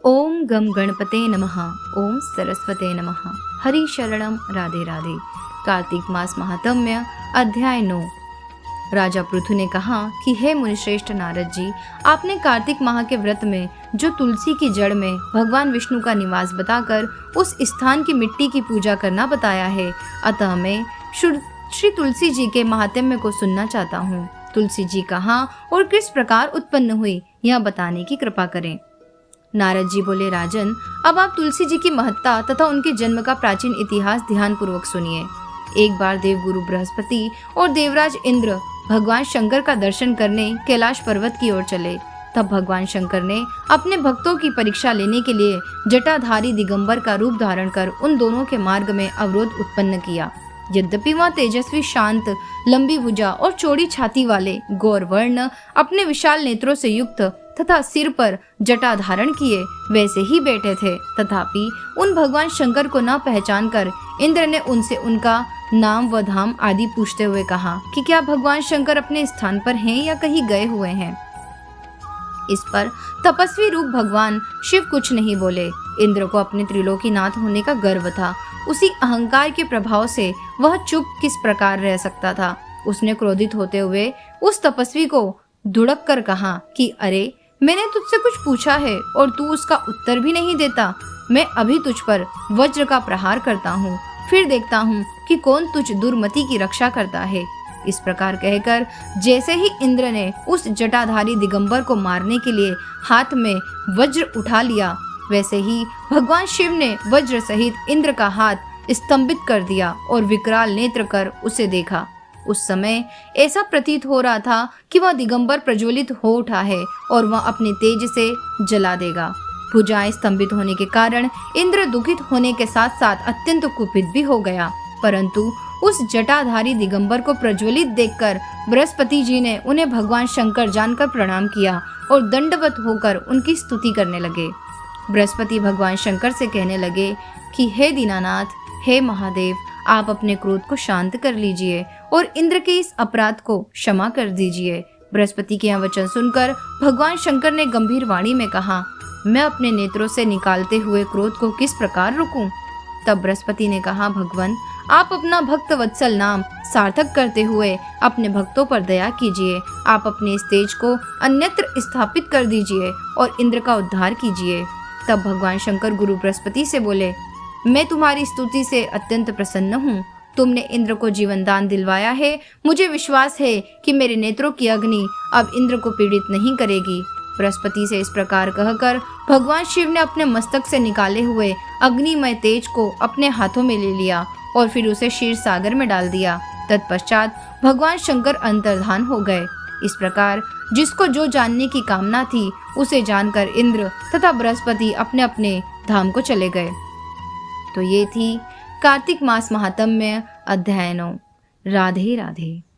ओम गम गणपते नमः। ओम सरस्वते नमः। हरि शरणम राधे राधे। कार्तिक मास महात्म्य अध्याय 9। राजा पृथु ने कहा कि हे मुनिश्रेष्ठ नारद जी, आपने कार्तिक माह के व्रत में जो तुलसी की जड़ में भगवान विष्णु का निवास बताकर उस स्थान की मिट्टी की पूजा करना बताया है, अतः मैं श्री तुलसी जी के महात्म्य को सुनना चाहता हूँ। तुलसी जी कहाँ और किस प्रकार उत्पन्न हुई, यह बताने की कृपा करें। नारद जी बोले, राजन, अब आप तुलसी जी की महत्ता तथा उनके जन्म का प्राचीन इतिहास ध्यान पूर्वक सुनिए। एक बार देवगुरु बृहस्पति और देवराज इंद्र भगवान शंकर का दर्शन करने कैलाश पर्वत की ओर चले। तब भगवान शंकर ने अपने भक्तों की परीक्षा लेने के लिए जटाधारी दिगंबर का रूप धारण कर उन दोनों के मार्ग में अवरोध उत्पन्न किया। यद्यपि वह तेजस्वी, शांत, लंबी भुजा और चौड़ी छाती वाले गौर वर्ण अपने विशाल नेत्रों से युक्त तथा सिर पर जटा धारण किए वैसे ही बैठे थे, तथापि उन भगवान शंकर को न पहचान कर इंद्र ने उनसे उनका नाम व धाम आदि पूछते हुए कहा कि क्या भगवान शंकर अपने स्थान पर हैं या कहीं गए हुए हैं। इस पर तपस्वी रूप भगवान शिव कुछ नहीं बोले। इंद्र को अपने त्रिलोकीनाथ होने का गर्व था। उसी अहंकार के प्रभाव से वह चुप किस प्रकार रह सकता था। उसने क्रोधित होते हुए उस तपस्वी को धुड़क कर कहा कि अरे, मैंने तुझसे कुछ पूछा है और तू उसका उत्तर भी नहीं देता। मैं अभी तुझ पर वज्र का प्रहार करता हूँ, फिर देखता हूँ कि कौन तुझ दुर्मति की रक्षा करता है। इस प्रकार कहकर जैसे ही इंद्र ने उस जटाधारी दिगंबर को मारने के लिए हाथ में वज्र उठा लिया, वैसे ही भगवान शिव ने वज्र सहित इंद्र का हाथ स्तंभित कर दिया और विकराल नेत्र कर उसे देखा। उस समय ऐसा प्रतीत हो रहा था कि वह दिगंबर प्रज्वलित हो उठा है और वह अपने तेज से जला देगा। भुजाएं स्तंभित होने के कारण इंद्र दुखित होने के साथ साथ अत्यंत कुपित भी हो गया, परंतु उस जटाधारी दिगंबर को प्रज्वलित देखकर बृहस्पति जी ने उन्हें भगवान शंकर जानकर प्रणाम किया और दंडवत होकर उनकी स्तुति करने लगे। बृहस्पति भगवान शंकर से कहने लगे कि हे दीनानाथ, हे महादेव, आप अपने क्रोध को शांत कर लीजिए और इंद्र के इस अपराध को क्षमा कर दीजिए। बृहस्पति के यह वचन सुनकर भगवान शंकर ने गंभीर वाणी में कहा, मैं अपने नेत्रों से निकालते हुए क्रोध को किस प्रकार रोकूं? तब बृहस्पति ने कहा, भगवान, आप अपना भक्त वत्सल नाम सार्थक करते हुए अपने भक्तों पर दया कीजिए। आप अपने इस तेज को अन्यत्र स्थापित कर दीजिए और इंद्र का उद्धार कीजिए। तब भगवान शंकर गुरु बृहस्पति से बोले, मैं तुम्हारी स्तुति से अत्यंत प्रसन्न हूँ। तुमने इंद्र को जीवन दान दिलवाया है। मुझे विश्वास है कि मेरे नेत्रों की अग्नि अब इंद्र को पीड़ित नहीं करेगी। बृहस्पति से इस प्रकार कहकर भगवान शिव ने अपने मस्तक से निकाले हुए अग्निमय तेज को अपने हाथों में ले लिया और फिर उसे क्षीर सागर में डाल दिया। तत्पश्चात भगवान शंकर अंतर्धान हो गए। इस प्रकार जिसको जो जानने की कामना थी उसे जानकर इंद्र तथा बृहस्पति अपने अपने धाम को चले गए। तो ये थी कार्तिक मास महात्म्य अध्याय 9। राधे राधे।